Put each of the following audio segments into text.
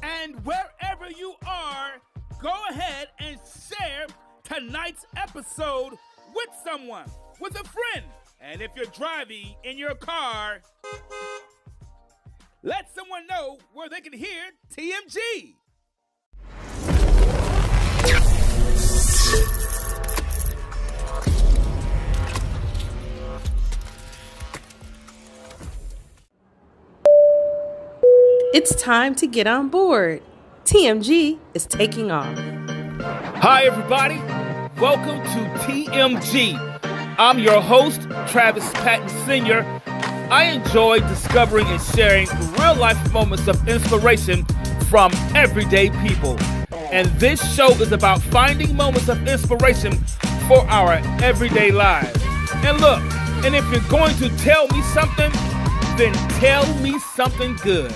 And wherever you are, go ahead and share tonight's episode with someone, with a friend. And if you're driving in your car, let someone know where they can hear TMG. It's time to get on board. TMG is taking off. Hi, everybody. Welcome to TMG. I'm your host, Travis Patton Sr. I enjoy discovering and sharing real-life moments of inspiration from everyday people. And this show is about finding moments of inspiration for our everyday lives. And look, and if you're going to tell me something, then tell me something good.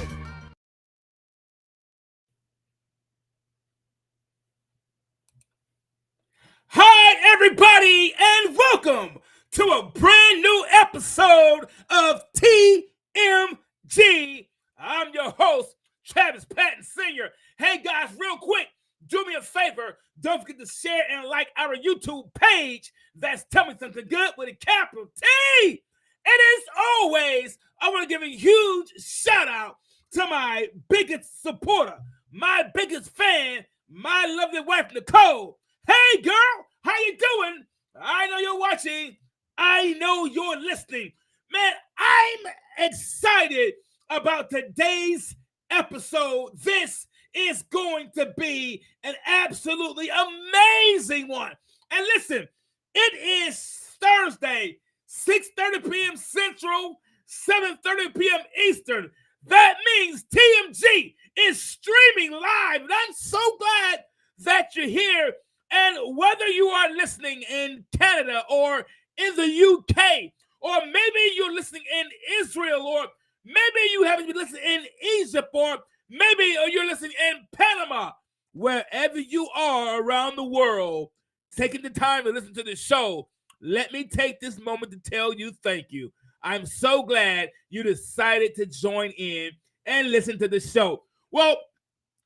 Hi, everybody, and welcome to a brand new episode of TMG. I'm your host, Travis Patton Sr. Hey, guys, real quick, do me a favor. Don't forget to share and like our YouTube page. That's Tell Me Something Good with a capital T. And as always, I want to give a huge shout out to my biggest supporter, my biggest fan, my lovely wife, Nicole. Hey, girl, how you doing? I know you're watching. I know you're listening. Man, I'm excited about today's episode. This is going to be an absolutely amazing one. And listen, it is Thursday, 6:30 p.m. Central, 7:30 p.m. Eastern. That means TMG is streaming live. And I'm so glad that you're here. And whether you are listening in Canada or in the UK, or maybe you're listening in Israel, or maybe you haven't been listening in Egypt, or maybe you're listening in Panama, wherever you are around the world, taking the time to listen to the show, let me take this moment to tell you thank you. I'm so glad you decided to join in and listen to the show. Well,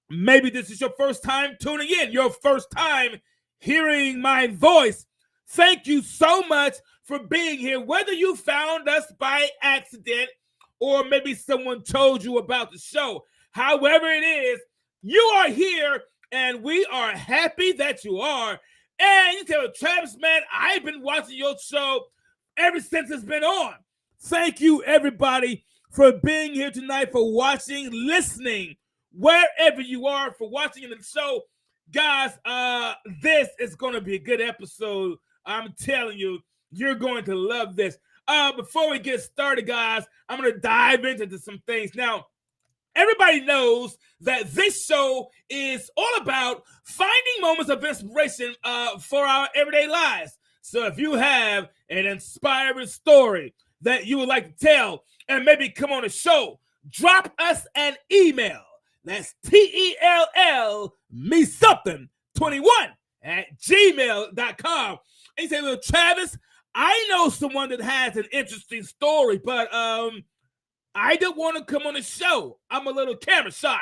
maybe this is your first time tuning in, your first time hearing my voice. Thank you so much for being here, whether you found us by accident or maybe someone told you about the show. However it is, you are here and we are happy that you are. And you tell Travis, man, I've been watching your show ever since it's been on. Thank you, everybody, for being here tonight, for watching, listening, wherever you are, for watching the show. Guys, this is going to be a good episode. I'm telling you, you're going to love this. Before we get started, guys, I'm going to dive into some things. Now, everybody knows that this show is all about finding moments of inspiration for our everyday lives. So if you have an inspiring story that you would like to tell and maybe come on the show, drop us an email. That's TELL me something 21 at gmail.com. And you say, well, Travis, I know someone that has an interesting story, but I don't want to come on the show. I'm a little camera shy.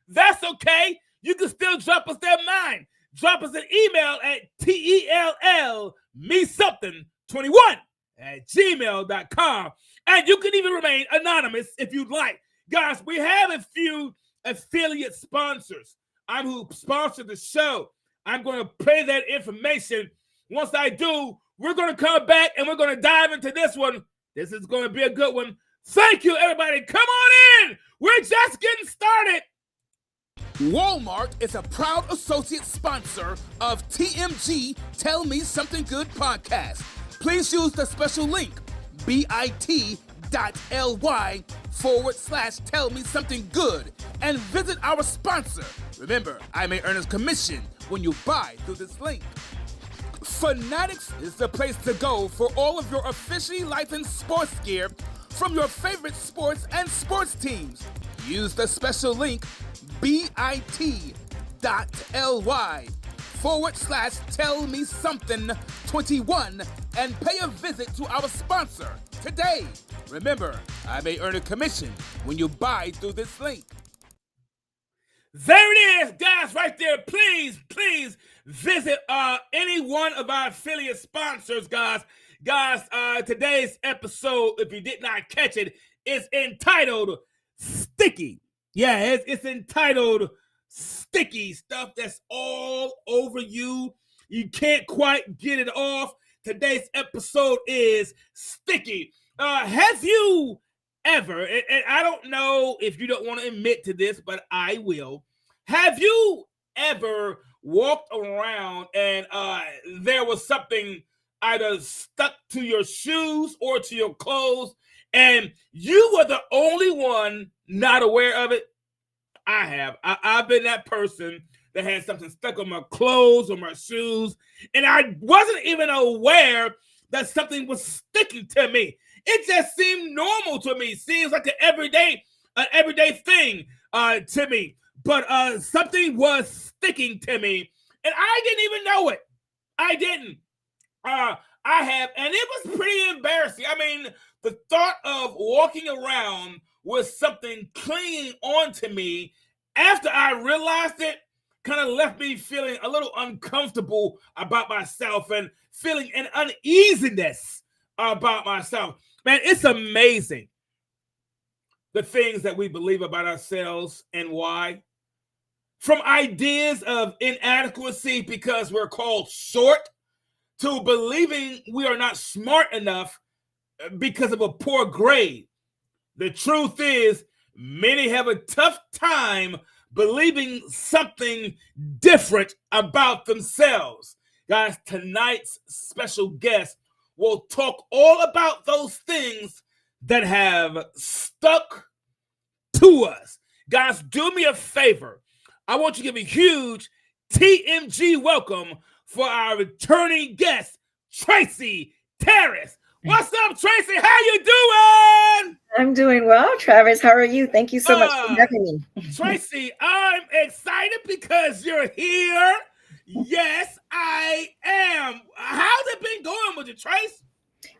That's okay. You can still drop us that line. Drop us an email at TELL me something 21 at gmail.com. And you can even remain anonymous if you'd like. Guys, we have a few affiliate sponsors. I'm who sponsored the show. I'm going to play that information. Once I do, we're going to come back and we're going to dive into this one. This is going to be a good one. Thank you, everybody. Come on in. We're just getting started. Walmart is a proud associate sponsor of TMG Tell Me Something Good podcast. Please use the special link bit.ly/tell me something good and visit our sponsor. Remember, I may earn a commission when you buy through this link. Fanatics is the place to go for all of your officially licensed sports gear from your favorite sports and sports teams. Use the special link bit.ly/tell me something 21 and pay a visit to our sponsor today. Remember, I may earn a commission when you buy through this link. There it is, guys, right there. Please visit any one of our affiliate sponsors, guys. Today's episode, if you did not catch it, is entitled Sticky. Yeah, it's entitled Sticky. Stuff that's all over you. You can't quite get it off. Today's episode is Sticky. Have you ever, and I don't know if you don't want to admit to this, but I will. Have you ever walked around and there was something either stuck to your shoes or to your clothes, and you were the only one not aware of it? I have. I've been that person that had something stuck on my clothes or my shoes, and I wasn't even aware that something was sticking to me. It just seemed normal to me. Seems like an everyday thing to me. But something was sticking to me, and I didn't even know it. I didn't. I have, and it was pretty embarrassing. I mean, the thought of walking around with something clinging onto me after I realized it kind of left me feeling a little uncomfortable about myself and feeling an uneasiness about myself. Man, it's amazing the things that we believe about ourselves and why. From ideas of inadequacy because we're called short, to believing we are not smart enough because of a poor grade. The truth is, many have a tough time believing something different about themselves. Guys, tonight's special guest will talk all about those things that have stuck to us. Guys, do me a favor. I want you to give a huge TMG welcome for our returning guest, Tracy Tarris. What's up, Tracy? How you doing? I'm doing well, Travis. How are you? Thank you so much for having me. Tracy, I'm excited because you're here. Yes, I am. How's it been going with you, Trace?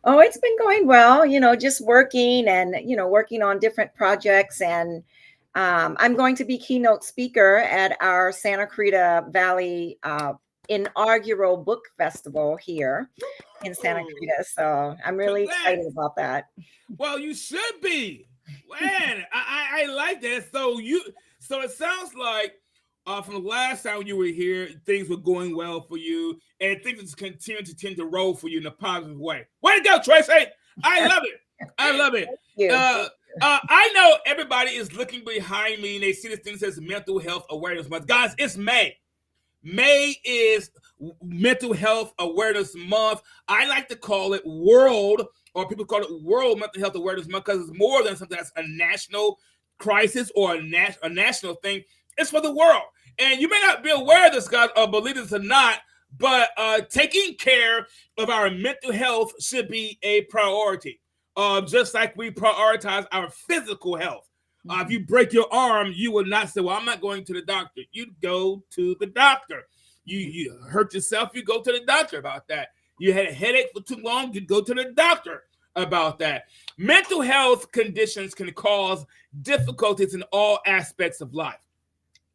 Oh, it's been going well, just working and, working on different projects. And I'm going to be keynote speaker at our Santa Cruz Valley inaugural book festival here in Santa Cruz. So I'm really excited about that. Well, you should be. Man, I like that. So it sounds like from the last time you were here, things were going well for you, and things just continue to tend to roll for you in a positive way. Way to go, Tracy! I love it. I love it. I know everybody is looking behind me and they see this thing that says Mental Health Awareness Month. Guys, it's May. May is Mental Health Awareness Month. I like to call it World, or people call it World Mental Health Awareness Month, because it's more than something that's a national crisis or a national thing. It's for the world. And you may not be aware of this, guys, or believe this or not, but taking care of our mental health should be a priority. Just like we prioritize our physical health. If you break your arm, you will not say, well, I'm not going to the doctor. You go to the doctor. You hurt yourself, you go to the doctor about that. You had a headache for too long, you go to the doctor about that. Mental health conditions can cause difficulties in all aspects of life.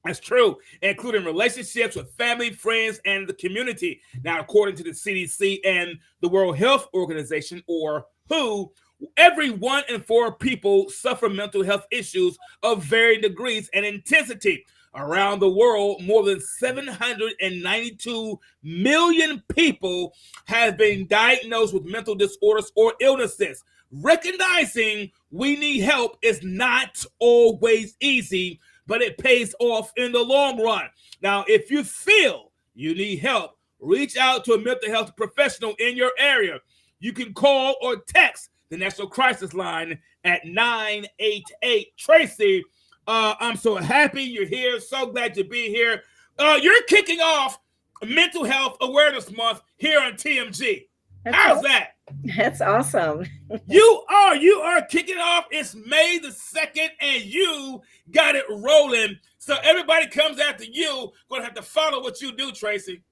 That's true, including relationships with family, friends, and the community. Now, according to the CDC and the World Health Organization, or WHO, every 1 in 4 people suffer mental health issues of varying degrees and intensity. Around the world, more than 792 million people have been diagnosed with mental disorders or illnesses. Recognizing we need help is not always easy, but it pays off in the long run. Now, if you feel you need help, reach out to a mental health professional in your area. You can call or text the National Crisis Line at 988 Tracy. I'm so happy you're here. So glad to be here. You're kicking off Mental Health Awareness Month here on TMG. How's that? That's awesome. You are kicking off. It's May the 2nd, and you got it rolling. So everybody comes after you. Gonna have to follow what you do, Tracy.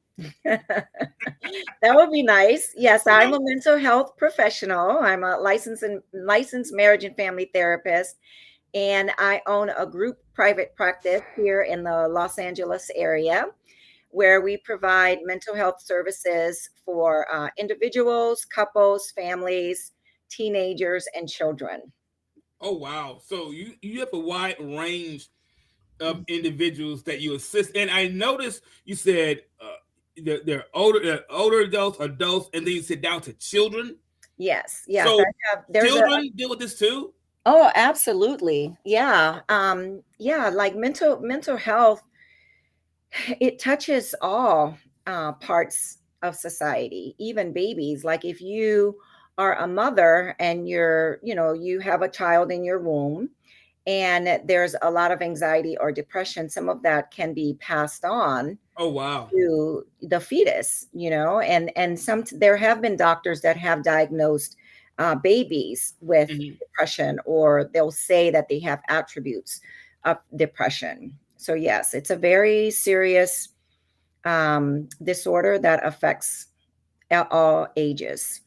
That would be nice. Yes, I'm a mental health professional. I'm a licensed marriage and family therapist, and I own a group private practice here in the Los Angeles area, where we provide mental health services for individuals, couples, families, teenagers, and children. Oh wow! So you have a wide range of individuals that you assist, and I noticed you said they're older adults, and then you sit down to children. Yes, yes. So There's a children deal with this too. Oh, absolutely. Yeah. Yeah, like mental health, it touches all parts of society, even babies. Like if you are a mother and you have a child in your womb and there's a lot of anxiety or depression, some of that can be passed on Oh wow! to the fetus, and there have been doctors that have diagnosed babies with Mhm. depression, or they'll say that they have attributes of depression. So yes, it's a very serious disorder that affects all ages.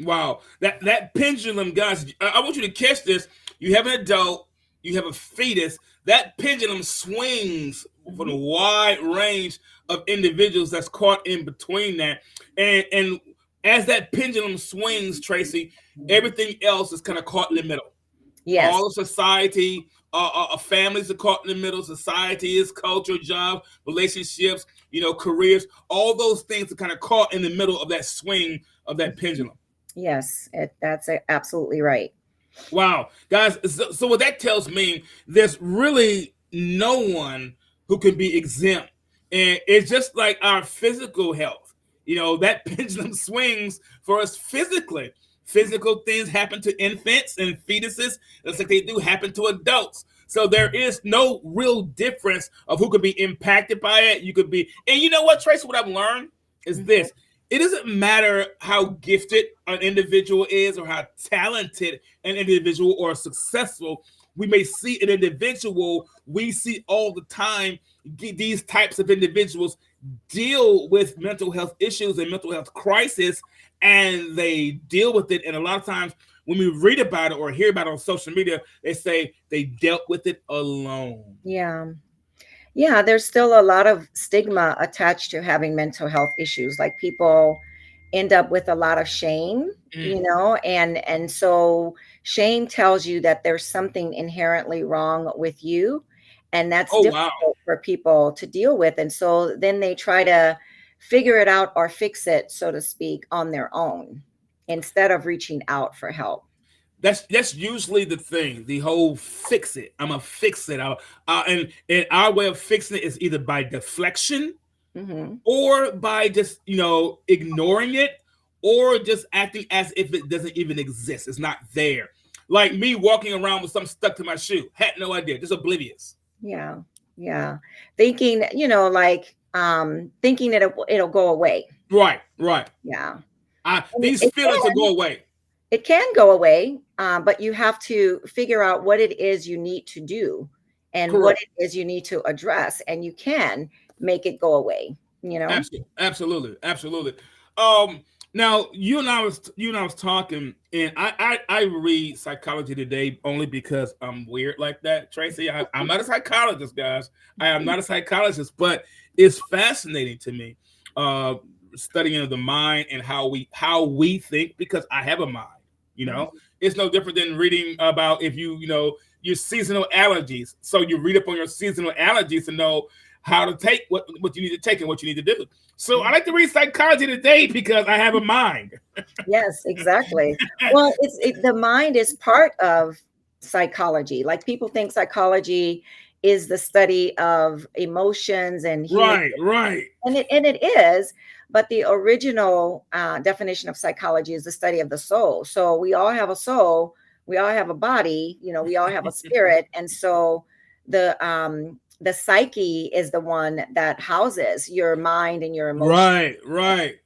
Wow, that pendulum, guys. I want you to catch this. You have an adult, you have a fetus. That pendulum swings for Mhm. a wide range of individuals that's caught in between that, and as that pendulum swings, Tracy, everything else is kind of caught in the middle. Yes. All of society, families are caught in the middle. Society is culture, job, relationships, careers. All those things are kind of caught in the middle of that swing of that pendulum. Yes, that's absolutely right. Wow, guys. So what that tells me, there's really no one who can be exempt, and it's just like our physical health. That pendulum swings for us physically. Physical things happen to infants and fetuses, just like they do happen to adults. So there is no real difference of who could be impacted by it. You could be, and you know what, Tracy? What I've learned is Mhm. this: it doesn't matter how gifted an individual is or how talented an individual or successful we may see an individual. We see all the time these types of individuals deal with mental health issues and mental health crisis, and they deal with it. And a lot of times when we read about it or hear about it on social media, they say they dealt with it alone. Yeah. Yeah, there's still a lot of stigma attached to having mental health issues. Like people end up with a lot of shame, Mm. and so shame tells you that there's something inherently wrong with you, and that's Oh wow. difficult for people to deal with. And so then they try to figure it out or fix it, so to speak, on their own instead of reaching out for help. That's usually the thing. The whole fix it. I'm gonna fix it. And our way of fixing it is either by deflection Hmm. or by just ignoring it, or just acting as if it doesn't even exist. It's not there. Like me walking around with something stuck to my shoe. Had no idea. Just oblivious. Yeah, yeah. Thinking, like thinking it'll go away. Right. Right. Yeah. And These feelings will go away. it can go away, but you have to figure out what it is you need to do and what Correct. it is you need to address, and you can make it go away, you know? Absolutely, absolutely, absolutely. Um, Now you and I was talking, and I read Psychology Today only because I'm weird like that, Tracy. I'm not a psychologist, guys. I am not a psychologist, but it's fascinating to me, uh, studying the mind and how we think, because I have a mind. You know, Mhm. it's no different than reading about if your seasonal allergies. So you read up on your seasonal allergies to know how to take what you need to take and what you need to do. So I like to read Psychology Today because I have a mind. Yes, exactly. Well, the mind is part of psychology. Like people think psychology is the study of emotions and human. Right, right, And it is, but the original definition of psychology is the study of the soul. So we all have a soul, we all have a body, we all have a spirit, and so the psyche is the one that houses your mind and your emotion. right.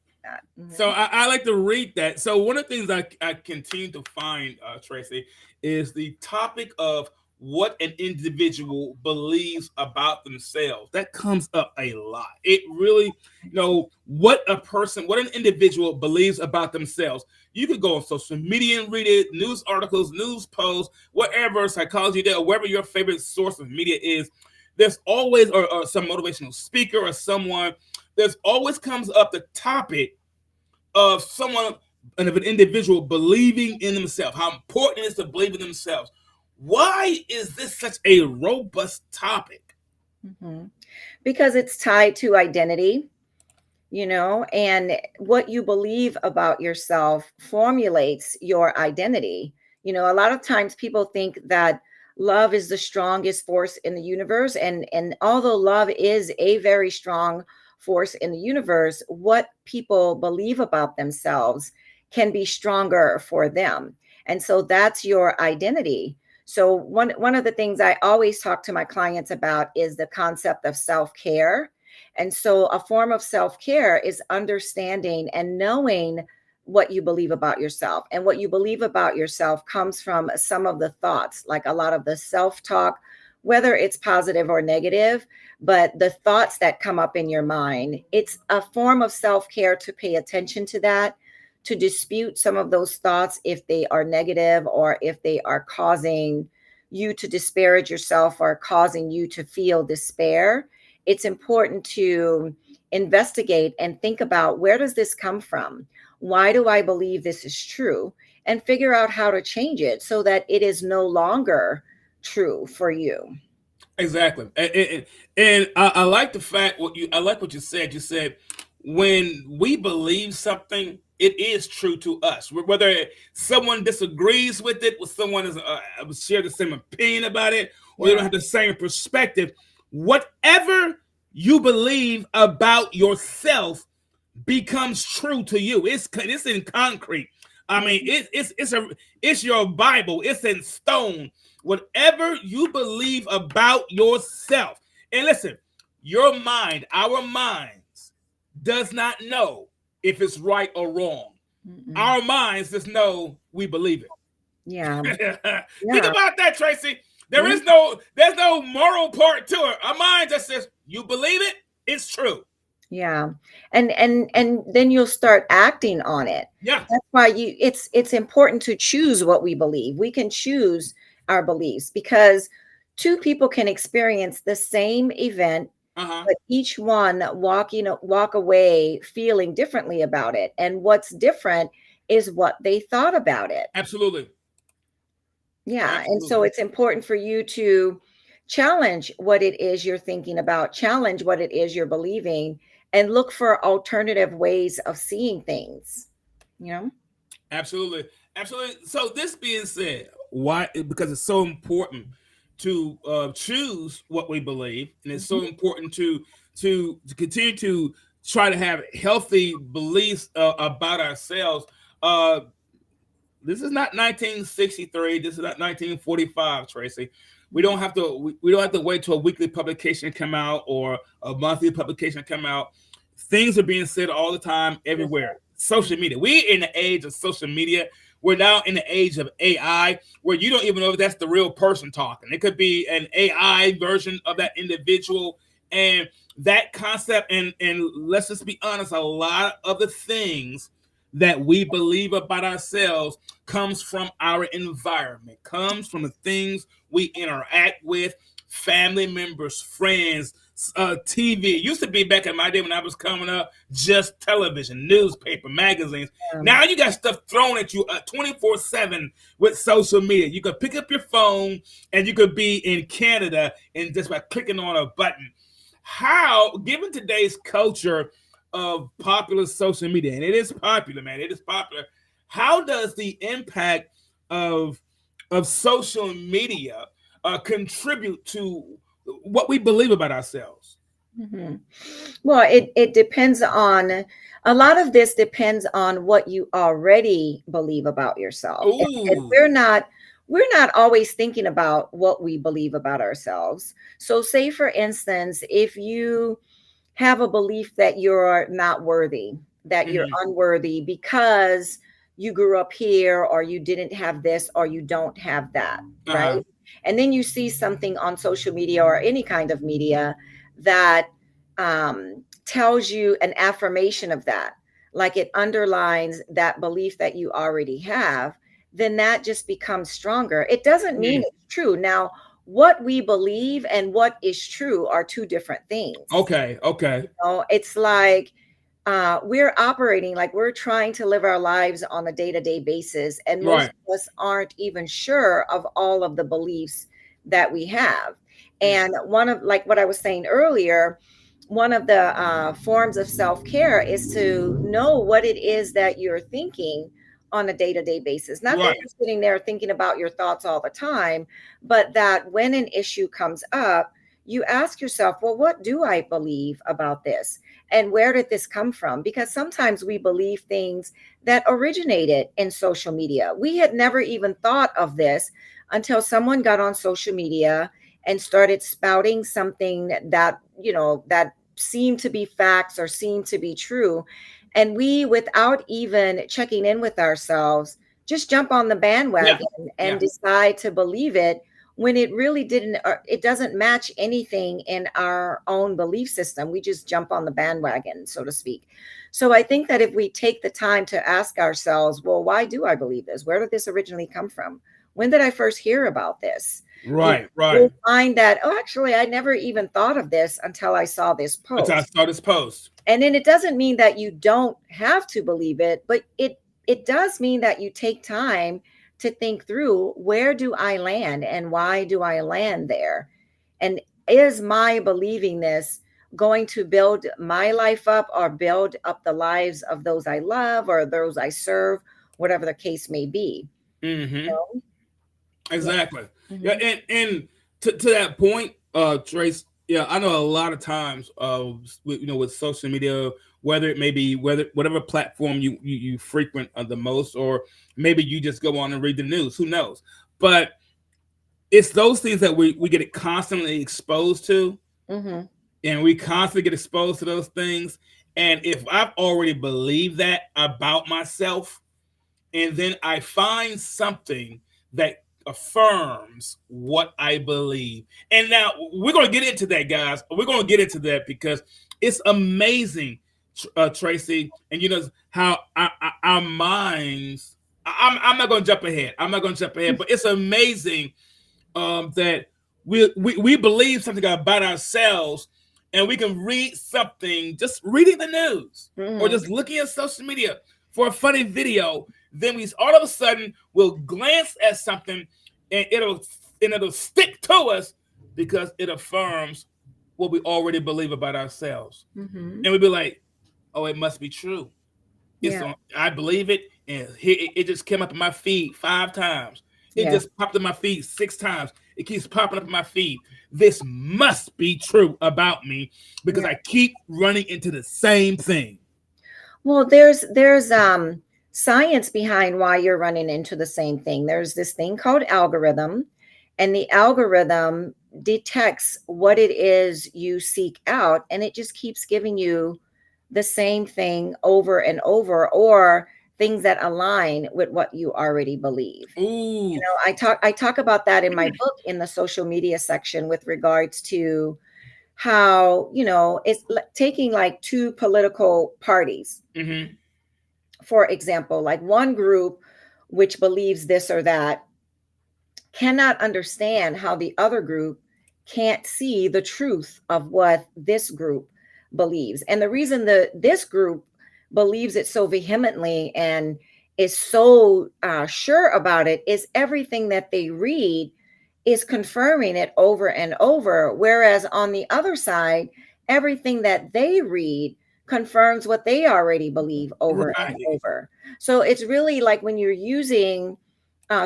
So Mhm. I like to read that. So one of the things I continue to find, Tracy, is the topic of what an individual believes about themselves. That comes up a lot. It really, what an individual believes about themselves. You could go on social media and read it, news articles, news posts, whatever, Psychology Day, or wherever your favorite source of media is. There's always, or some motivational speaker or someone, there's always comes up the topic of someone and of an individual believing in themselves, how important it is to believe in themselves. Why is this such a robust topic? Mm-hmm. Because it's tied to identity, and what you believe about yourself formulates your identity. A lot of times people think that love is the strongest force in the universe. And although love is a very strong force in the universe, what people believe about themselves can be stronger for them. And so that's your identity. So one of the things I always talk to my clients about is the concept of self-care. And so a form of self-care is understanding and knowing what you believe about yourself. And what you believe about yourself comes from some of the thoughts, like a lot of the self-talk, whether it's positive or negative, but the thoughts that come up in your mind, it's a form of self-care to pay attention to that, to dispute some of those thoughts if they are negative or if they are causing you to disparage yourself or causing you to feel despair. It's important to investigate and think about, where does this come from? Why do I believe this is true? And figure out how to change it so that it is no longer true for you. Exactly. And I like the fact I like what you said. You said when we believe something, it is true to us. Whether someone disagrees with it, with someone is share the same opinion about it, or they don't have the same perspective. Whatever you believe about yourself becomes true to you. It's in concrete. I mean, it's your Bible. It's in stone. Whatever you believe about yourself. And listen, your mind, our minds, does not know if it's right or wrong. Mm-mm. Our minds just know we believe it. Yeah. Think about that, Tracy. There's no moral part to it. Our mind just says, you believe it, it's true. Yeah. And then you'll start acting on it. Yeah. That's why it's important to choose what we believe. We can choose our beliefs, because two people can experience the same event, but each one walk away feeling differently about it. And what's different is what they thought about it. Absolutely. Yeah. Absolutely. And so it's important for you to challenge what it is you're thinking about, challenge what it is you're believing, and look for alternative ways of seeing things. Absolutely. So this being said, why? Because it's so important to choose what we believe, and it's so important to continue to try to have healthy beliefs about ourselves. This is not 1963. This is not 1945, Tracy. We don't have to. We don't have to wait till a weekly publication come out or a monthly publication come out. Things are being said all the time, everywhere. Social media. We're in the age of social media. We're now in the age of AI, where you don't even know if that's the real person talking. It could be an AI version of that individual, and that concept. And let's just be honest, a lot of the things that we believe about ourselves comes from our environment, comes from the things we interact with, family members, friends, TV. It used to be back in my day when I was coming up, just television, newspaper, magazines. Now you got stuff thrown at you 24/7 with social media. You could pick up your phone and you could be in Canada and just by clicking on a button. How, given today's culture of popular social media, and it is popular, man, it is popular, how does the impact of social media contribute to what we believe about ourselves? Well, it depends on, a lot of this depends on what you already believe about yourself. And we're not always thinking about what we believe about ourselves. So say, for instance, if you have a belief that you're not worthy, that you're unworthy because you grew up here, or you didn't have this, or you don't have that, right? And then you see something on social media or any kind of media that tells you an affirmation of that, like it underlines that belief that you already have, then that just becomes stronger. It doesn't mean it's true. Now, what we believe and what is true are two different things. Okay. You know, it's like we're operating like we're trying to live our lives on a day-to-day basis, and most of us aren't even sure of all of the beliefs that we have. And one of, like what I was saying earlier, one of the forms of self-care is to know what it is that you're thinking on a day-to-day basis. Not that you're sitting there thinking about your thoughts all the time, but that when an issue comes up, you ask yourself, well, what do I believe about this? And where did this come from? Because sometimes we believe things that originated in social media. We had never even thought of this until someone got on social media and started spouting something that, you know, that seemed to be facts or seemed to be true. And we, without even checking in with ourselves, just jump on the bandwagon and decide to believe it, when it really didn't, it doesn't match anything in our own belief system. We just jump on the bandwagon, so to speak. So I think that if we take the time to ask ourselves, well, why do I believe this? Where did this originally come from? When did I first hear about this? We'll find that, oh, actually, I never even thought of this until I saw this post. And then it doesn't mean that you don't have to believe it, but it does mean that you take time to think through, where do I land and why do I land there? And is my believing this going to build my life up or build up the lives of those I love or those I serve, whatever the case may be? You know? Exactly. Yeah. And to that point, Trace, yeah, I know a lot of times, you know, with social media, whether it may be whatever platform you frequent the most, or maybe you just go on and read the news, who knows? But it's those things that we get it constantly exposed to, and we constantly get exposed to those things. And if I've already believed that about myself, and then I find something that affirms what I believe. And now we're going to get into that, guys. We're going to get into that because it's amazing, Tracy. And you know how our minds, I'm not going to jump ahead. But it's amazing that we believe something about ourselves, and we can read something, just reading the news or just looking at social media for a funny video. Then we all of a sudden will glance at something, and it'll stick to us because it affirms what we already believe about ourselves. And we'll be like, oh, it must be true. I believe it, and it just came up in my feed 5 times. It just popped in my feed 6 times. It keeps popping up in my feed. This must be true about me because I keep running into the same thing. Well, there's science behind why you're running into the same thing. There's this thing called algorithm, and the algorithm detects what it is you seek out, and it just keeps giving you the same thing over and over, or things that align with what you already believe. You know, I talk about that in my book in the social media section with regards to how, you know, it's taking like 2 political parties. For example, like one group which believes this or that cannot understand how the other group can't see the truth of what this group believes. And the reason that this group believes it so vehemently and is so sure about it is everything that they read is confirming it over and over. Whereas on the other side, everything that they read confirms what they already believe over and over. So it's really like when you're using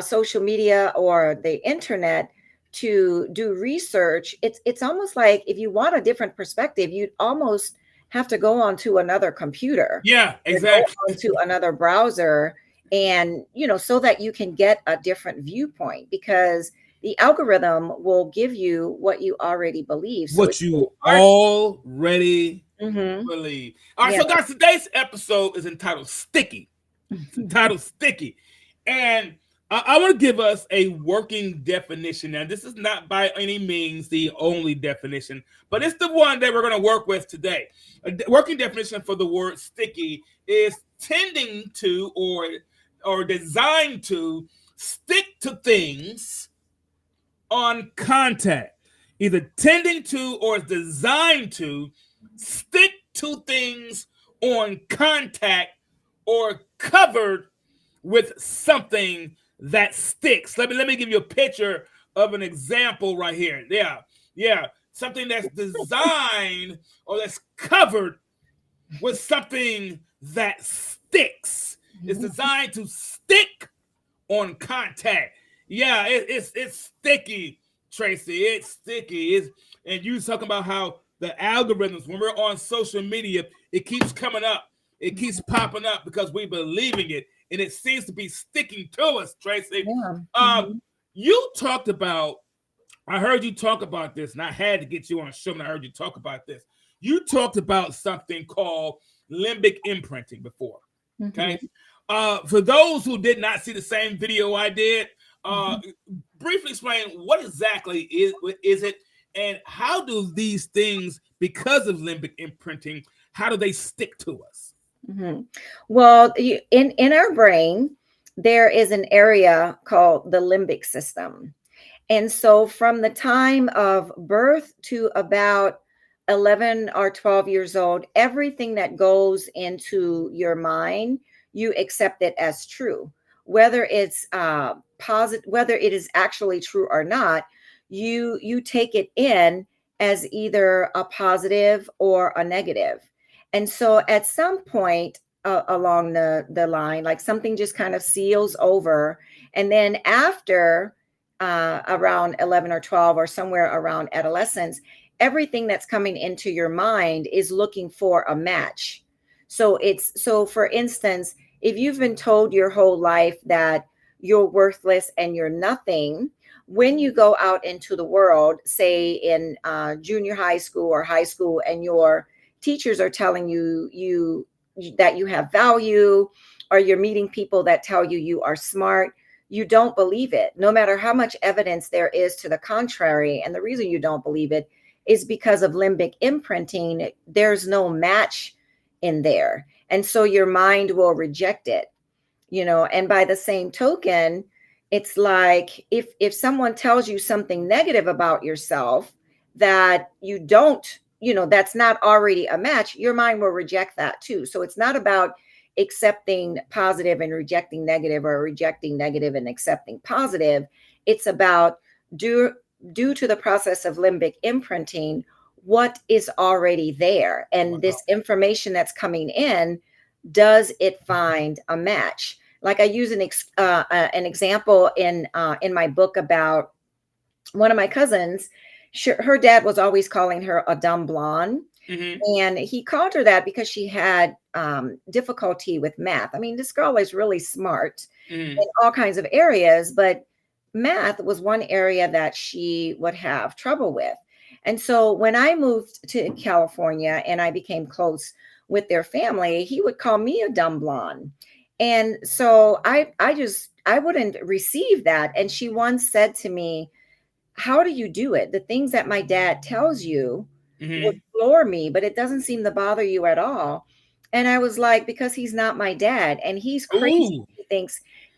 social media or the internet to do research, it's almost like if you want a different perspective, you'd almost have to go onto another computer. Yeah, exactly. Go onto another browser, and, you know, so that you can get a different viewpoint, because the algorithm will give you what you already believe. So what you already believe. All right, so guys, today's episode is entitled Sticky. It's entitled Sticky. And I want to give us a working definition. Now, this is not by any means the only definition, but it's the one that we're going to work with today. A working definition for the word sticky is tending to or designed to stick to things on contact. Either tending to or designed to stick to things on contact or covered with something that sticks. Let me give you a picture of an example right here. Yeah. Something that's designed or that's covered with something that sticks. It's designed to stick on contact. Yeah, it's sticky, Tracy. It's sticky. And you talking about how the algorithms, when we're on social media, it keeps coming up. It keeps popping up because we believing it. And it seems to be sticking to us, Tracy. Yeah. You talked about, I heard you talk about this, and I had to get you on a show, and I heard you talk about this. You talked about something called limbic imprinting before, okay? For those who did not see the same video I did, briefly explain what exactly is it, and how do these things, because of limbic imprinting, how do they stick to us? Well, in our brain, there is an area called the limbic system. And so from the time of birth to about 11 or 12 years old, everything that goes into your mind, you accept it as true. Whether it's positive, whether it is actually true or not, you take it in as either a positive or a negative. And so at some point along the line, like something just kind of seals over. And then after around 11 or 12 or somewhere around adolescence, everything that's coming into your mind is looking for a match. So for instance, if you've been told your whole life that you're worthless and you're nothing, when you go out into the world, say in junior high school or high school, and your teachers are telling you that you have value, or you're meeting people that tell you you are smart, you don't believe it, no matter how much evidence there is to the contrary. And the reason you don't believe it is because of limbic imprinting. There's no match in there. And so your mind will reject it, and by the same token, it's like if someone tells you something negative about yourself that you don't, that's not already a match, your mind will reject that too. So it's not about accepting positive and rejecting negative, or rejecting negative and accepting positive. It's about due to the process of limbic imprinting, what is already there. And this information that's coming in, does it find a match? Like I use an example in my book about one of my cousins. Her dad was always calling her a dumb blonde. And he called her that because she had difficulty with math. I mean, this girl is really smart in all kinds of areas, but math was one area that she would have trouble with. And so when I moved to California and I became close with their family, he would call me a dumb blonde. And so I wouldn't receive that. And she once said to me, "How do you do it? The things that my dad tells you would floor me, but it doesn't seem to bother you at all." And I was like, because he's not my dad, and he's crazy.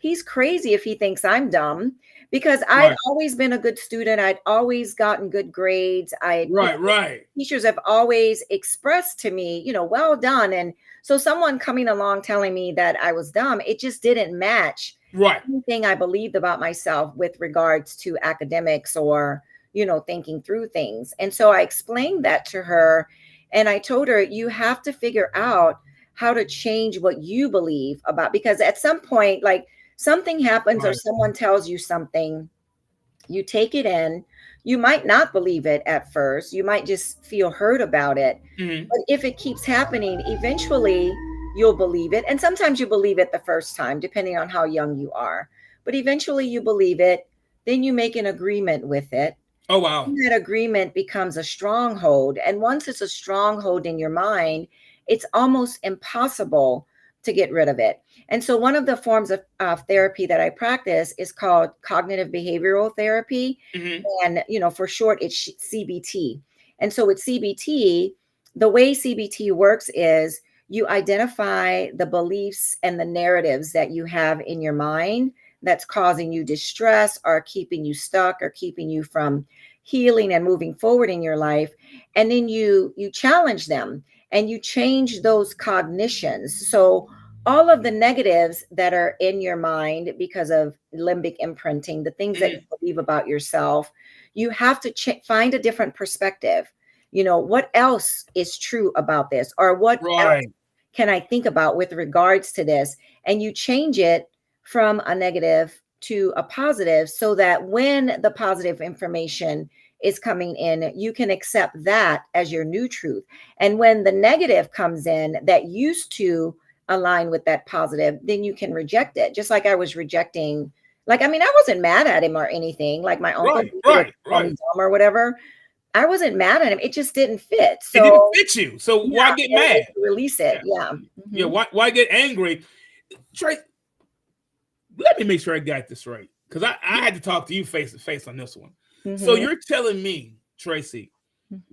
He's crazy if he thinks I'm dumb, because I've always been a good student. I'd always gotten good grades. Teachers have always expressed to me, well done. And so someone coming along telling me that I was dumb, it just didn't match anything I believed about myself with regards to academics or thinking through things. And so I explained that to her, and I told her, you have to figure out how to change what you believe about, because at some point, like something happens or someone tells you something, you take it in, you might not believe it at first, you might just feel hurt about it. But if it keeps happening, eventually you'll believe it. And sometimes you believe it the first time, depending on how young you are, but eventually you believe it, then you make an agreement with it. Oh, wow. And that agreement becomes a stronghold. And once it's a stronghold in your mind, it's almost impossible to get rid of it. And so one of the forms of therapy that I practice is called cognitive behavioral therapy. Mhm. And, for short, it's CBT. And so with CBT, the way CBT works is you identify the beliefs and the narratives that you have in your mind that's causing you distress or keeping you stuck or keeping you from healing and moving forward in your life. And then you challenge them and you change those cognitions. So all of the negatives that are in your mind because of limbic imprinting, the things that you believe about yourself, you have to find a different perspective. What else is true about this, or what else Right. can I think about with regards to this? And you change it from a negative to a positive so that when the positive information is coming in, you can accept that as your new truth. And when the negative comes in that used to align with that positive, then you can reject it. Just like I was rejecting, I wasn't mad at him or anything. Like my uncle Right. call me dumb or whatever. I wasn't mad at him. It just didn't fit. It didn't So fit you. So why get mad? release it. Yeah. Yeah. Why get angry? Trey, let me make sure I got this right, because I had to talk to you face to face on this one. So you're telling me, Tracy,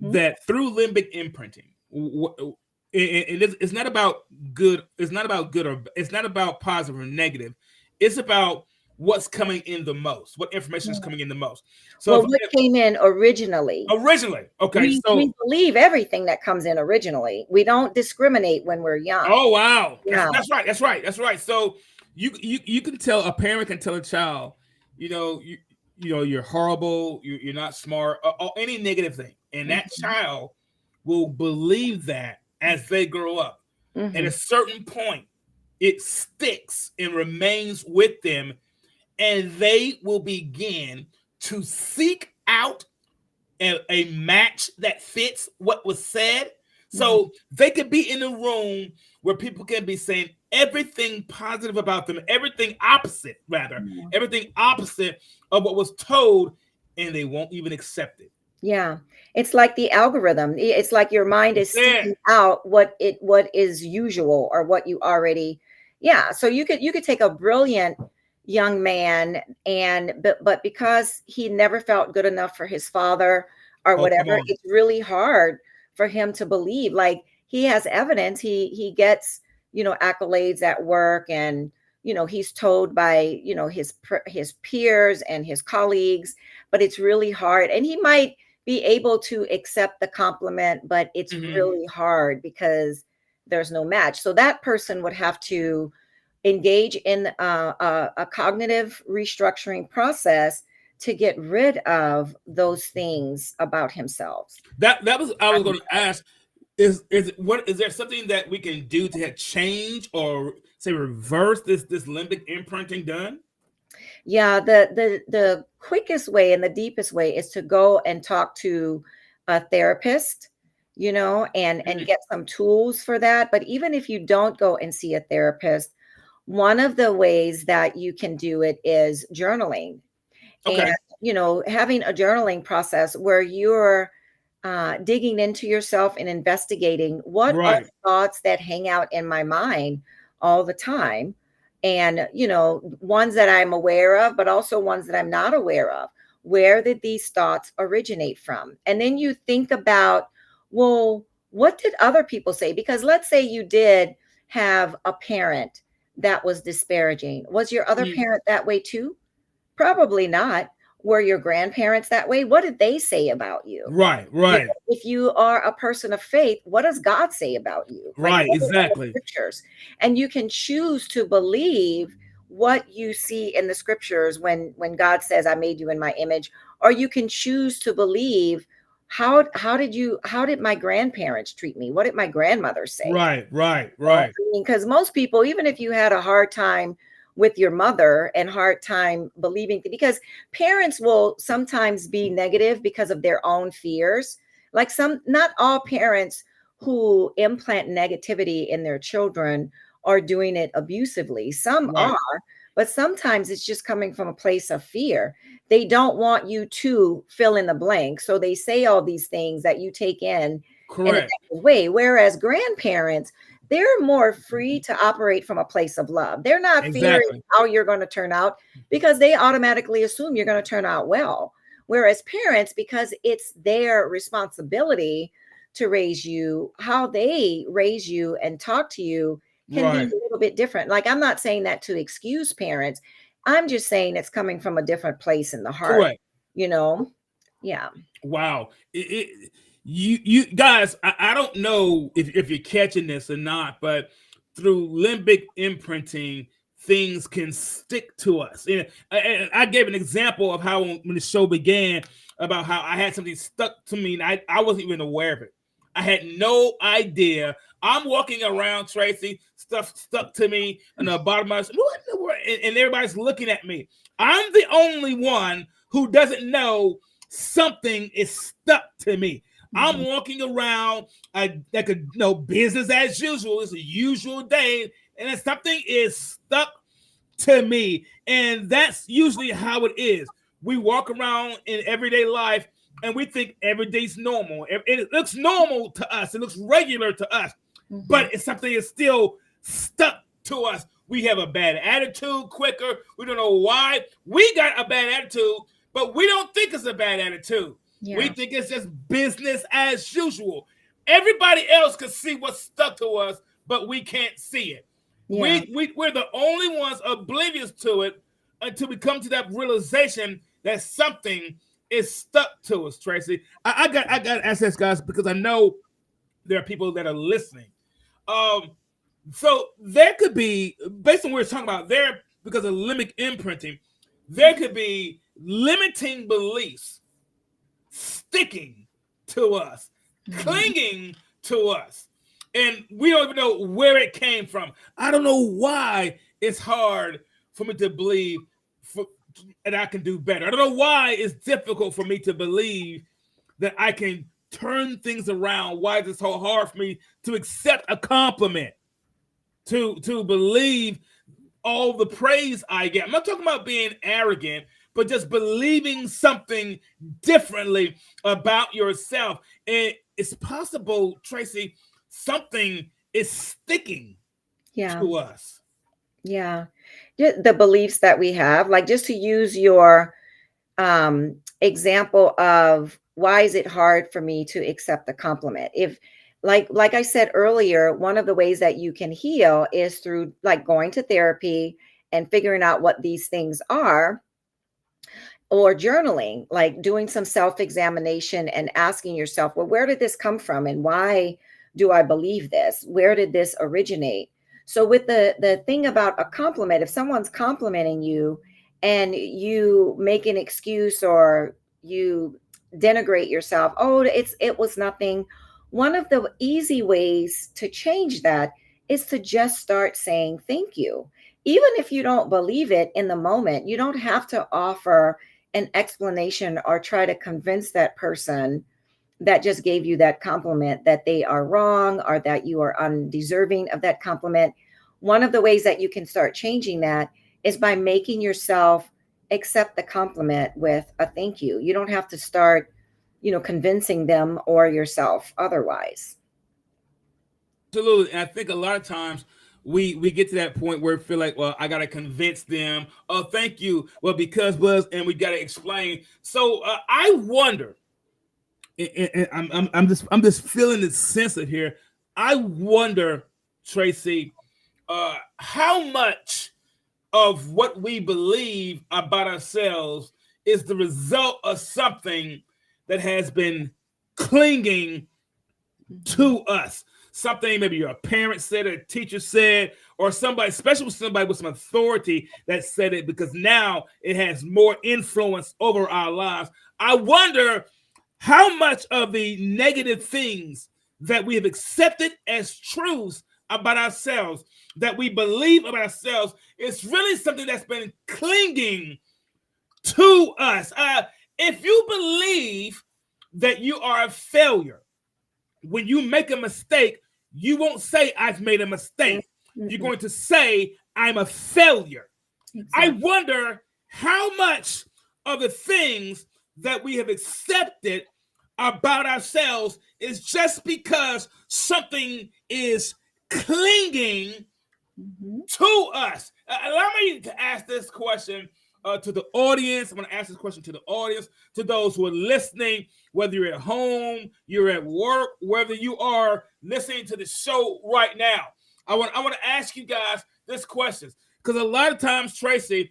that through limbic imprinting, it's not about good. It's not about good, or it's not about positive or negative. It's about what's coming in the most, what information is coming in the most. So what came in originally. Okay. We believe everything that comes in originally. We don't discriminate when we're young. Oh, wow. Yeah. That's right. So you can tell, a parent can tell a child, you're horrible, you're not smart, or any negative thing. And that child will believe that as they grow up. At a certain point, it sticks and remains with them, and they will begin to seek out a match that fits what was said. So they could be in a room where people can be saying everything positive about them, everything opposite of what was told, and they won't even accept it. Yeah. It's like the algorithm. It's like your mind is seeking out what is usual or what you already. Yeah. So you could take a brilliant young man but because he never felt good enough for his father or whatever, it's really hard for him to believe. Like, he has evidence, he gets accolades at work, and he's told by his peers and his colleagues, but it's really hard. And he might be able to accept the compliment, but it's really hard because there's no match. So that person would have to engage in a cognitive restructuring process to get rid of those things about himself. That was I was going to ask. Is there something that we can do to change or say reverse this limbic imprinting done? Yeah, the quickest way and the deepest way is to go and talk to a therapist, and get some tools for that. But even if you don't go and see a therapist, one of the ways that you can do it is journaling. Okay. And having a journaling process where you're digging into yourself and investigating what are the thoughts that hang out in my mind all the time, and ones that I'm aware of, but also ones that I'm not aware of. Where did these thoughts originate from? And then you think about, well, what did other people say? Because let's say you did have a parent that was disparaging. Was your other parent that way too? Probably not. Were your grandparents that way? What did they say about you? Right. If you are a person of faith, what does God say about you? Right, exactly. Scriptures. And you can choose to believe what you see in the scriptures when God says, I made you in my image, or you can choose to believe, how did my grandparents treat me? What did my grandmother say? Right. Because most people, even if you had a hard time with your mother and hard time believing, because parents will sometimes be negative because of their own fears. Like not all parents who implant negativity in their children are doing it abusively. Some are, but sometimes it's just coming from a place of fear. They don't want you to fill in the blank. So they say all these things that you take in a negative way. Whereas grandparents, they're more free to operate from a place of love. They're not fearing Exactly. how you're going to turn out because they automatically assume you're going to turn out well. Whereas parents, because it's their responsibility to raise you, how they raise you and talk to you can be Right. a little bit different. Like, I'm not saying that to excuse parents. I'm just saying it's coming from a different place in the heart, Correct. you know? Yeah. Wow. You guys, I don't know if you're catching this or not, but through limbic imprinting, things can stick to us. And I gave an example of how when the show began about how I had something stuck to me and I wasn't even aware of it. I had no idea. I'm walking around, Tracy, stuff stuck to me in the bottom of my, what in the world? And everybody's looking at me. I'm the only one who doesn't know something is stuck to me. I'm walking around like a business as usual. It's a usual day, and then something is stuck to me, and that's usually how it is. We walk around in everyday life, and we think every day's normal. It looks normal to us. It looks regular to us, but it's something that's still stuck to us. We have a bad attitude quicker. We don't know why. We got a bad attitude, but we don't think it's a bad attitude. Yeah. We think it's just business as usual. Everybody else can see what's stuck to us, but we can't see it. Yeah. We're the only ones oblivious to it until we come to that realization that something is stuck to us, Tracy. I got to ask this, guys, because I know there are people that are listening. So there could be, based on what we're talking about, there, because of limbic imprinting, there could be limiting beliefs sticking to us, clinging to us, and we don't even know where it came from. I don't know why it's hard for me to believe that I can do better. I don't know why it's difficult for me to believe that I can turn things around. Why is it so hard for me to accept a compliment, to believe all the praise I get? I'm not talking about being arrogant, but just believing something differently about yourself. And it's possible, Tracy, something is sticking to us. Yeah. The beliefs that we have, like, just to use your example of why is it hard for me to accept a compliment? If like I said earlier, one of the ways that you can heal is through like going to therapy and figuring out what these things are, or journaling, like doing some self-examination and asking yourself, well, where did this come from and why do I believe this? Where did this originate? So with the thing about a compliment, if someone's complimenting you and you make an excuse or you denigrate yourself, oh, it was nothing. One of the easy ways to change that is to just start saying thank you. Even if you don't believe it in the moment, you don't have to offer an explanation or try to convince that person that just gave you that compliment that they are wrong or that you are undeserving of that compliment. One of the ways that you can start changing that is by making yourself accept the compliment with a thank you. You don't have to start, convincing them or yourself otherwise. Absolutely. And I think a lot of times we get to that point where we feel like, well, I got to convince them. Oh, thank you. Well, because and we got to explain. So I wonder, and I'm just feeling this sense of here. I wonder, Tracy, how much of what we believe about ourselves is the result of something that has been clinging to us. Something maybe your parents said, a teacher said, or somebody, especially somebody with some authority that said it, because now it has more influence over our lives. I wonder how much of the negative things that we have accepted as truths about ourselves, that we believe about ourselves, is really something that's been clinging to us. If you believe that you are a failure, when you make a mistake, you won't say, I've made a mistake. You're going to say, I'm a failure. Exactly. I wonder how much of the things that we have accepted about ourselves is just because something is clinging to us? Allow me to ask this question to the audience. I'm going to ask this question to the audience, to those who are listening, whether you're at home, you're at work, whether you are listening to the show right now. I want to ask you guys this question, because a lot of times, Tracy,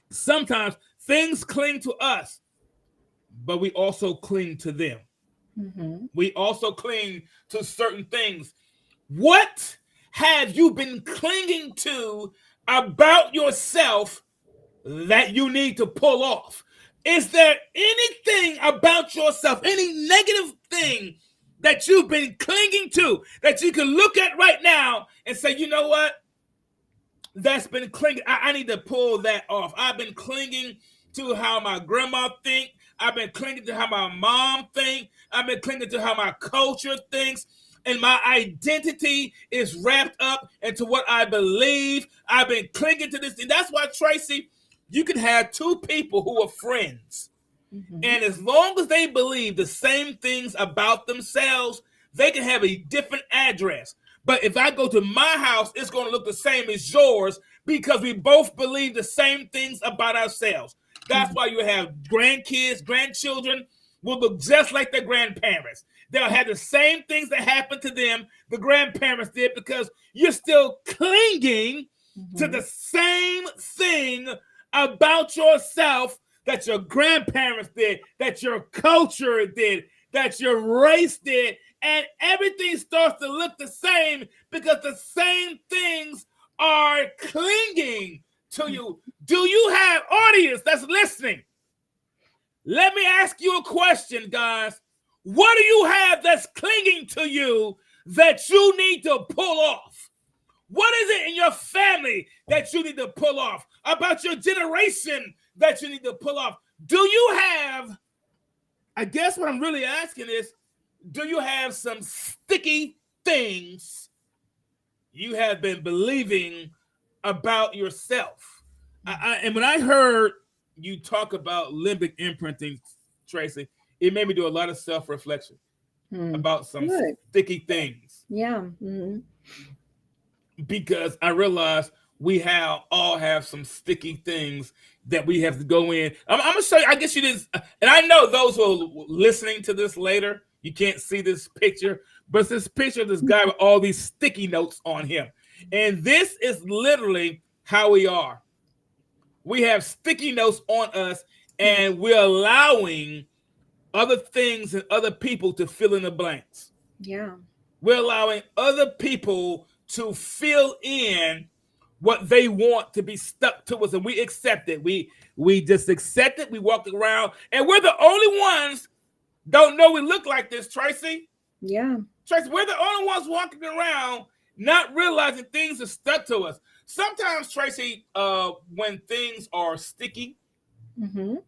sometimes things cling to us, but we also cling to them. We also cling to certain things. What have you been clinging to about yourself that you need to pull off? Is there anything about yourself, any negative thing that you've been clinging to that you can look at right now and say, you know what? That's been clinging. I need to pull that off. I've been clinging to how my grandma think. I've been clinging to how my mom think. I've been clinging to how my culture thinks. And my identity is wrapped up into what I believe. I've been clinging to this thing. That's why, Tracy, you can have two people who are friends. And as long as they believe the same things about themselves, they can have a different address. But if I go to my house, it's going to look the same as yours because we both believe the same things about ourselves. That's why you have grandkids, grandchildren will look just like their grandparents. They'll have the same things that happened to them, the grandparents did, because you're still clinging to the same thing about yourself that your grandparents did, that your culture did, that your race did, and everything starts to look the same because the same things are clinging to you. Do you have audience that's listening? Let me ask you a question, guys. What do you have that's clinging to you that you need to pull off? What is it in your family that you need to pull off? About your generation that you need to pull off? Do you have, I guess what I'm really asking is, do you have some sticky things you have been believing about yourself? And when I heard you talk about limbic imprinting, Tracy, it made me do a lot of self-reflection about some sticky things. Yeah. Because I realized we all have some sticky things that we have to go in. I'm going to show you, I guess you didn't, and I know those who are listening to this later, you can't see this picture, but it's this picture of this guy with all these sticky notes on him. And this is literally how we are. We have sticky notes on us, and we're allowing other things and other people to fill in the blanks. Yeah. We're allowing other people to fill in what they want to be stuck to us, and we accept it. We just accept it. We walk around, and we're the only ones don't know we look like this, Tracy. Yeah. Tracy, we're the only ones walking around not realizing things are stuck to us. Sometimes, Tracy, when things are sticky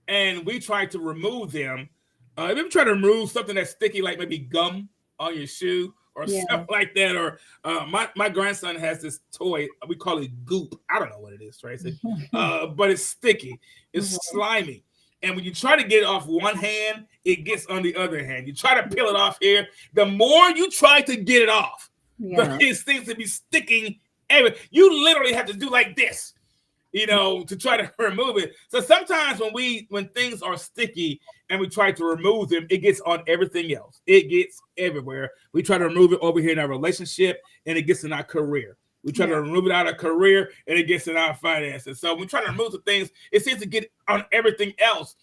and we try to remove them, if you try to remove something that's sticky, like maybe gum on your shoe or something like that, or my grandson has this toy, we call it Goop. I don't know what it is, Tracy, but it's sticky. It's slimy. And when you try to get it off one hand, it gets on the other hand. You try to peel it off here. The more you try to get it off, it seems to be sticking everywhere. You literally have to do like this, to try to remove it. So sometimes when things are sticky and we try to remove them, it gets on everything else. It gets everywhere. We try to remove it over here in our relationship, and it gets in our career. We try to remove it out of career, and it gets in our finances. So when we try to remove the things, it seems to get on everything else.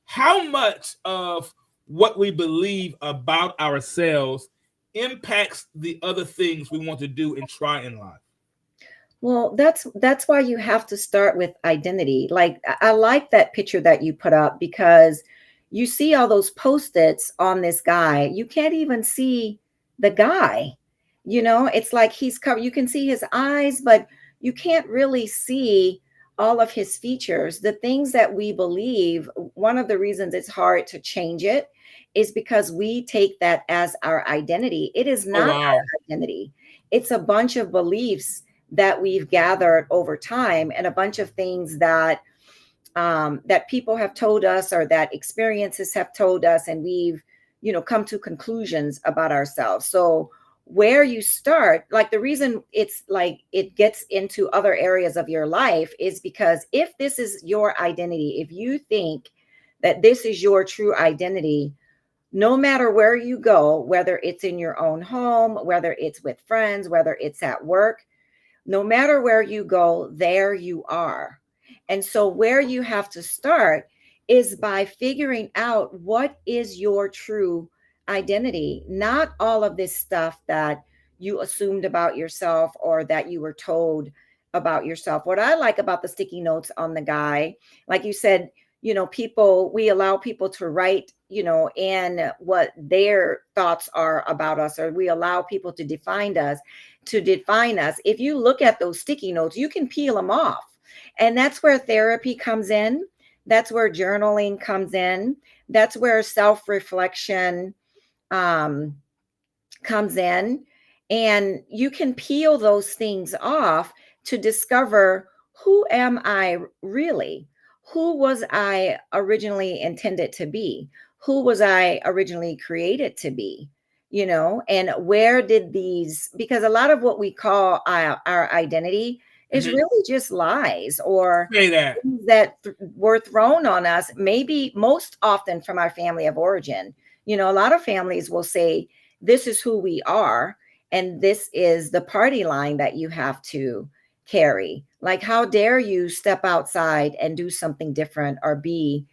How much of what we believe about ourselves impacts the other things we want to do and try in life? Well, that's why you have to start with identity. Like, I like that picture that you put up, because you see all those Post-its on this guy. You can't even see the guy. It's like he's covered. You can see his eyes, but you can't really see all of his features. The things that we believe, one of the reasons it's hard to change it is because we take that as our identity. It is not our identity. It's a bunch of beliefs that we've gathered over time, and a bunch of things that that people have told us, or that experiences have told us, and we've come to conclusions about ourselves. So where you start, like the reason it's like it gets into other areas of your life is because if this is your identity, if you think that this is your true identity, no matter where you go, whether it's in your own home, whether it's with friends, whether it's at work, no matter where you go, there you are. And so where you have to start is by figuring out what is your true identity, not all of this stuff that you assumed about yourself or that you were told about yourself. What I like about the sticky notes on the guy, like you said, people, we allow people to write, in what their thoughts are about us, or we allow people to define us. If you look at those sticky notes, you can peel them off. And that's where therapy comes in. That's where journaling comes in. That's where self-reflection comes in. And you can peel those things off to discover, who am I really? Who was I originally intended to be? Who was I originally created to be? And where did these, because a lot of what we call our identity is really just lies or Say that. things that were thrown on us, maybe most often from our family of origin. A lot of families will say, this is who we are, and this is the party line that you have to carry. Like, how dare you step outside and do something different or be,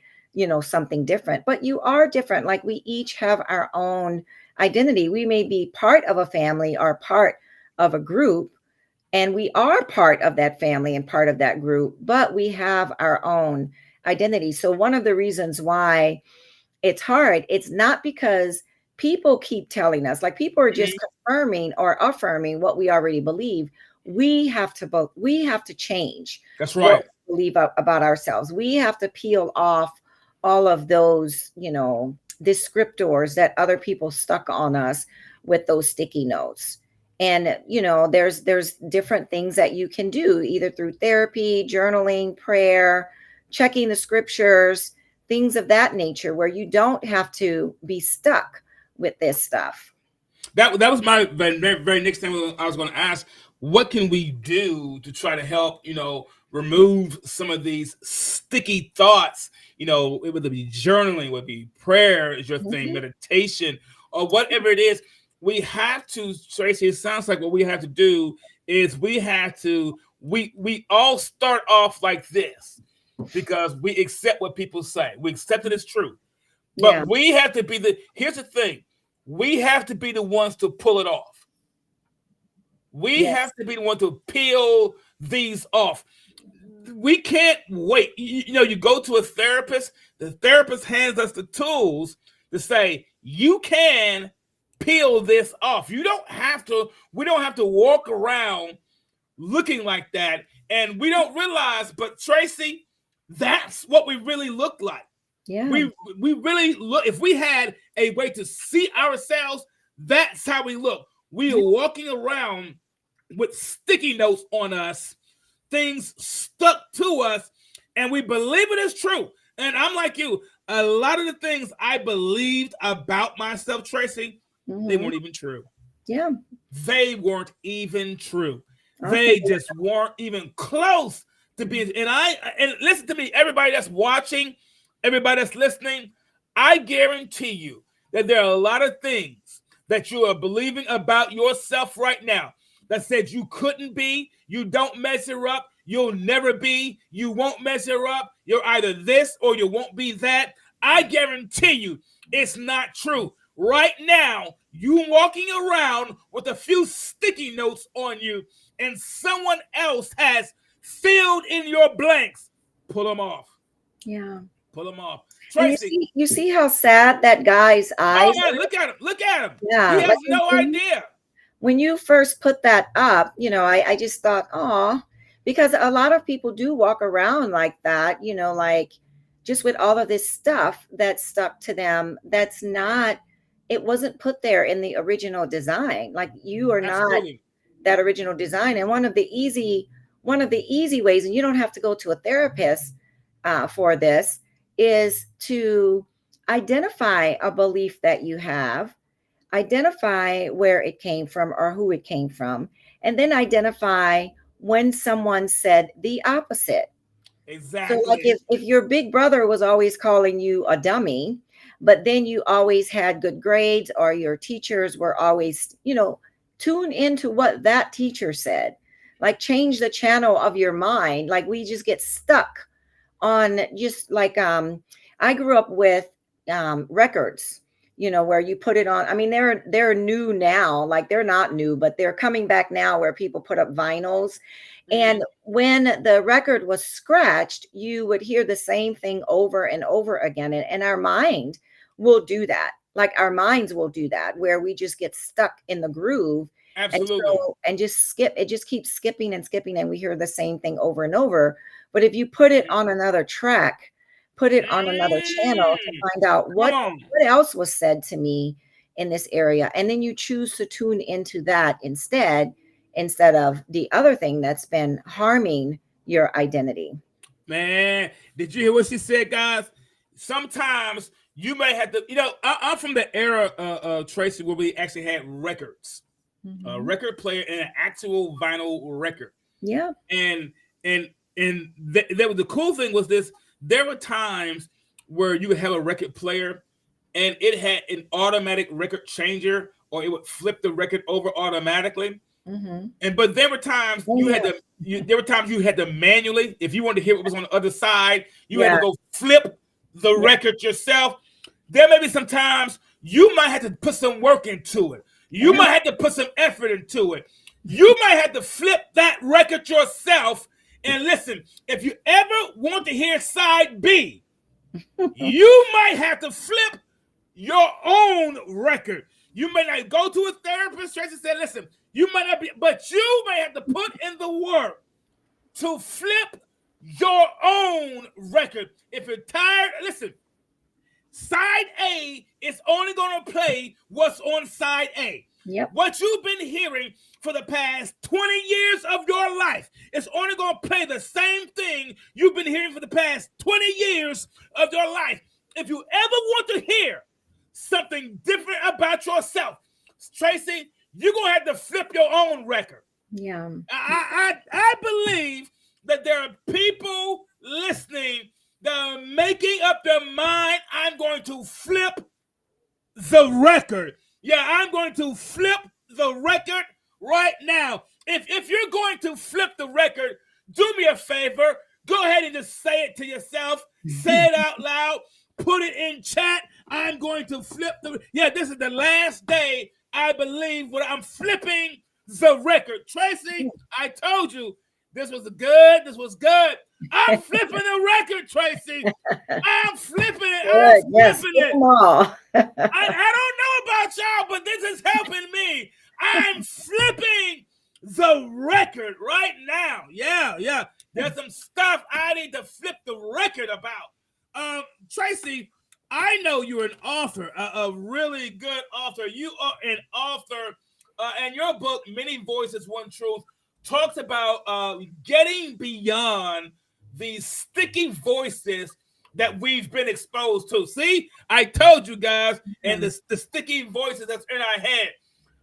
something different? But you are different. Like, we each have our own identity. We may be part of a family or part of a group, and we are part of that family and part of that group, but we have our own identity. So one of the reasons why it's hard, it's not because people keep telling us, like people are just confirming or affirming what we already believe. We have to change. That's right. What we believe about ourselves. We have to peel off all of those, descriptors that other people stuck on us with those sticky notes. And, there's different things that you can do, either through therapy, journaling, prayer, checking the scriptures, things of that nature, where you don't have to be stuck with this stuff. That was my very next thing I was going to ask. What can we do to try to help, remove some of these sticky thoughts? It would be journaling, would be prayer is your thing, meditation, or whatever it is. We have to, Tracy, it sounds like what we have to do is we all start off like this because we accept what people say. We accept it as true. But we have to be here's the thing. We have to be the ones to pull it off. We have to be the one to peel these off. We can't wait. You go to a therapist, the therapist hands us the tools to say, you can peel this off. We don't have to walk around looking like that. And we don't realize, but Tracy, that's what we really look like. Yeah. We really look, if we had a way to see ourselves, that's how we look. We are walking around with sticky notes on us, things stuck to us, and we believe it is true. And I'm like you, a lot of the things I believed about myself, Tracy, they weren't even true. Yeah. They weren't even true. They just weren't even close to being. And listen to me, everybody that's watching, everybody that's listening, I guarantee you that there are a lot of things that you are believing about yourself right now that said you couldn't be, you don't measure up, you'll never be, you won't measure up, you're either this or you won't be that. I guarantee you it's not true. Right now, you walking around with a few sticky notes on you and someone else has filled in your blanks. Pull them off. Yeah. Pull them off. Tracy, you see how sad that guy's eyes are? Look at him. Look at him. Yeah. He has no idea. When you first put that up, I just thought, oh, because a lot of people do walk around like that, like just with all of this stuff that's stuck to them. That's not, it wasn't put there in the original design. Like you are not that original design. And one of the easy ways, and you don't have to go to a therapist for this, is to identify a belief that you have, identify where it came from or who it came from, and then identify when someone said the opposite. So like Exactly. if your big brother was always calling you a dummy, but then you always had good grades, or your teachers were always, tune into what that teacher said. Like change the channel of your mind. Like we just get stuck on just like I grew up with records, where you put it on. I mean, they're new now, like they're not new, but they're coming back now where people put up vinyls. And when the record was scratched, you would hear the same thing over and over again. And our mind will do that. Like our minds will do that, where we just get stuck in the groove. And Absolutely. so, and just skip, it just keeps skipping and skipping, and we hear the same thing over and over. But if you put it on another track, put it on another channel to find out Come what on. else was said to me in this area, and then you choose to tune into that instead of the other thing that's been harming your identity. Man, did you hear what she said, guys? Sometimes you may have to, I'm from the era, Tracy, where we actually had records, a record player and an actual vinyl record. Yeah. And the cool thing was this: there were times where you would have a record player and it had an automatic record changer, or it would flip the record over automatically. But there were times you had to manually, if you wanted to hear what was on the other side, you had to go flip the record yourself. There may be some times you might have to put some work into it. You might have to put some effort into it. You might have to flip that record yourself. And listen, if you ever want to hear side B, you might have to flip your own record. You may not go to a therapist. Tracy said, listen, you might not be, but you may have to put in the work to flip your own record. If you're tired, listen, side A is only going to play what's on side A. Yep. What you've been hearing for the past 20 years of your life is only going to play the same thing you've been hearing for the past 20 years of your life. If you ever want to hear something different about yourself, Tracy, you're going to have to flip your own record. Yeah. I believe that there are people listening that are making up their mind, I'm going to flip the record. Yeah, I'm going to flip the record right now. If you're going to flip the record, do me a favor. Go ahead and just say it to yourself. Say it out loud. Put it in chat. I'm going to flip the... Yeah, this is the last day, I believe, when I'm flipping the record. Tracy, I told you this was good. This was good. I'm flipping the record, Tracy. I'm flipping it. I'm flipping it. I don't know about y'all, but this is helping me. I'm flipping the record right now. Yeah. There's some stuff I need to flip the record about. Tracy, I know you're an author, a really good author. You are an author, and your book, Many Voices, One Truth, talks about getting beyond these sticky voices that we've been exposed to. See, I told you guys, and the sticky voices that's in our head.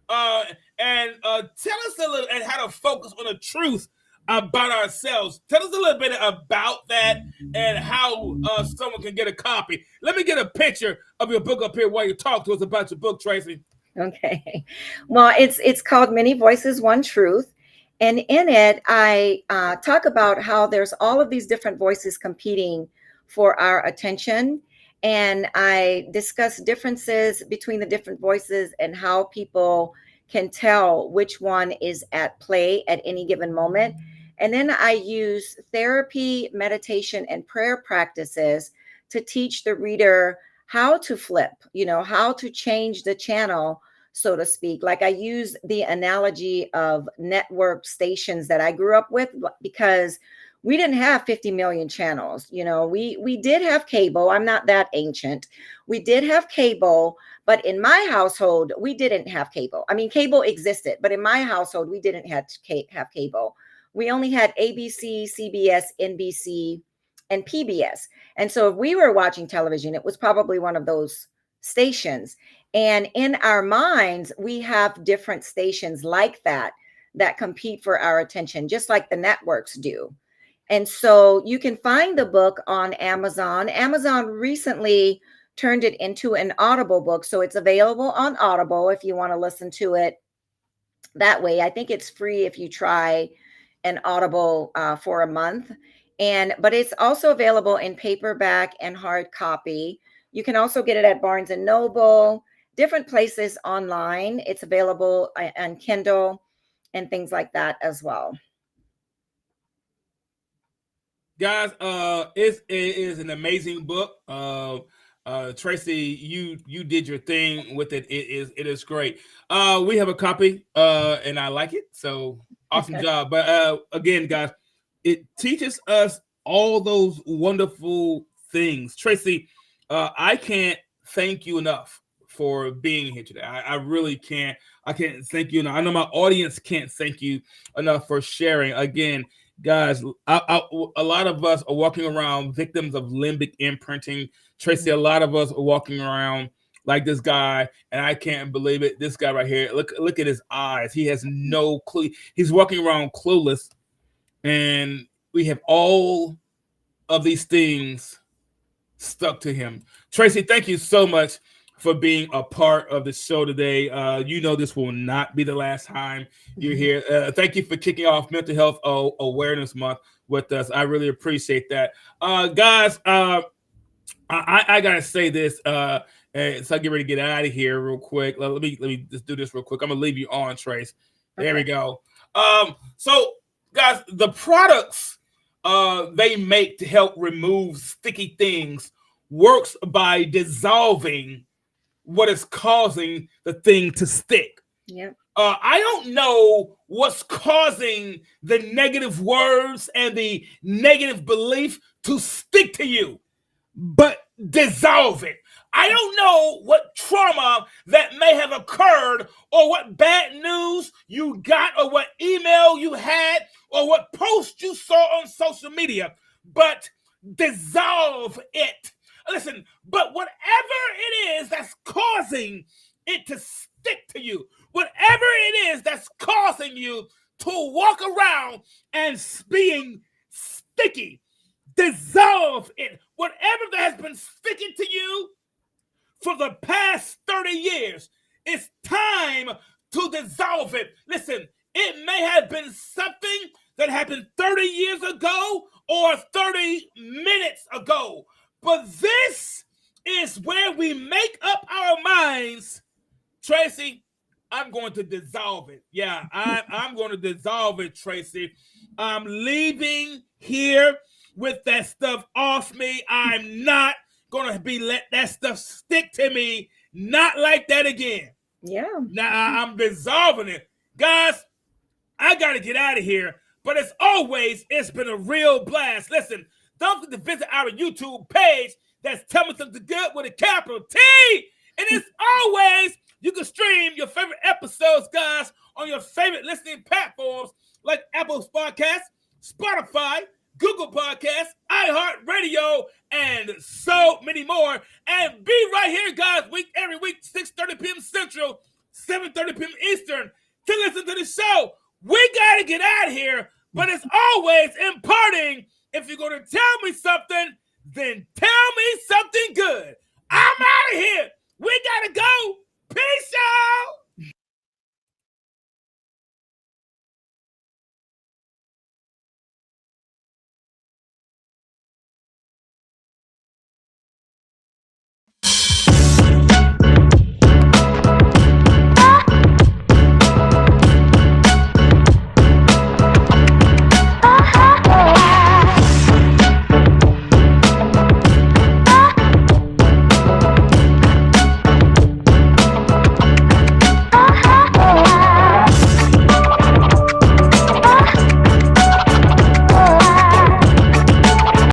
Tell us a little and how to focus on the truth about ourselves. Tell us a little bit about that and how someone can get a copy. Let me get a picture of your book up here while you talk to us about your book, Tracy. Okay. Well, it's called Many Voices, One Truth. And in it, I talk about how there's all of these different voices competing for our attention. And I discuss differences between the different voices and how people can tell which one is at play at any given moment. And then I use therapy, meditation, and prayer practices to teach the reader how to flip, how to change the channel, so to speak. Like I use the analogy of network stations that I grew up with, because we didn't have 50 million channels. We did have cable. I'm not that ancient. We did have cable, but in my household, we didn't have cable. I mean, cable existed, but in my household, we didn't have cable. We only had ABC, CBS, NBC, and PBS. And so if we were watching television, it was probably one of those stations. And in our minds, we have different stations like that compete for our attention, just like the networks do. And so you can find the book on Amazon. Amazon recently turned it into an Audible book. So it's available on Audible if you want to listen to it that way. I think it's free if you try an Audible for a month. But it's also available in paperback and hard copy. You can also get it at Barnes and Noble, different places online. It's available on Kindle and things like that as well. Guys, it is an amazing book. Tracy, you did your thing with it. It is great. We have a copy, and I like it. So awesome job. But again, guys, it teaches us all those wonderful things. Tracy, I can't thank you enough for being here today. I really can't. I can't thank you enough. I know my audience can't thank you enough for sharing. Again, guys, a lot of us are walking around victims of limbic imprinting. Tracy, a lot of us are walking around like this guy, and I can't believe it. This guy right here, look at his eyes. He has no clue. He's walking around clueless, and we have all of these things stuck to him. Tracy, thank you so much for being a part of the show today. You know this will not be the last time you're here. Thank you for kicking off Mental Health Awareness Month with us. I really appreciate that. Guys, I gotta say this. So I get ready to get out of here real quick. Let me just do this real quick. I'm gonna leave you on, Trace. There we go. So guys, the products they make to help remove sticky things works by dissolving what is causing the thing to stick. Yeah. I don't know what's causing the negative words and the negative belief to stick to you, but dissolve it. I don't know what trauma that may have occurred, or what bad news you got, or what email you had, or what post you saw on social media, but dissolve it. Listen, but whatever it is that's causing it to stick to you, whatever it is that's causing you to walk around and being sticky, dissolve it. Whatever that has been sticking to you for the past 30 years, it's time to dissolve it. Listen, it may have been something that happened 30 years ago or 30 minutes ago, but this is where we make up our minds. Tracy, I'm going to dissolve it. Yeah, I'm going to dissolve it, Tracy. I'm leaving here with that stuff off me. I'm not going to let that stuff stick to me. Not like that again. Yeah. Now I'm dissolving it. Guys, I got to get out of here. But as always, it's been a real blast. Listen, don't forget to visit our YouTube page. That's Tell Me Something Good with a capital T. And as always, you can stream your favorite episodes, guys, on your favorite listening platforms like Apple Podcasts, Spotify, Google Podcasts, iHeartRadio, and so many more. And be right here, guys, every week, 6:30 p.m. Central, 7:30 p.m. Eastern, to listen to the show. We got to get out of here, but as always, imparting, if you're going to tell me something, then tell me something good. I'm out of here. We got to go. Peace out.